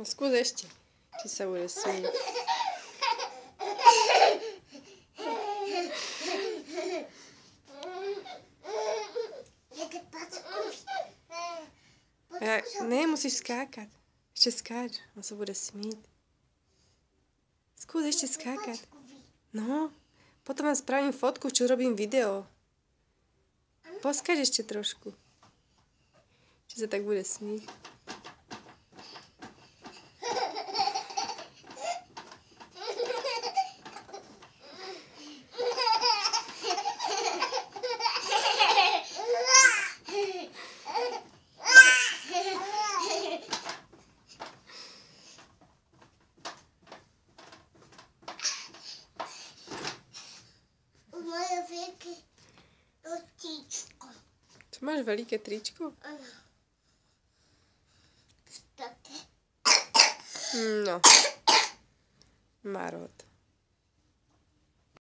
No skús ešte, či sa bude smieť. Ne, musíš skákať. Ešte skáč, on sa bude smieť. Skús ešte skákať. No, potom vám spravím fotku, čo robím video. Poskáč ešte trošku. Či sa tak bude smieť. Čo máš veľké tričko? Áno. Také. No. Marot.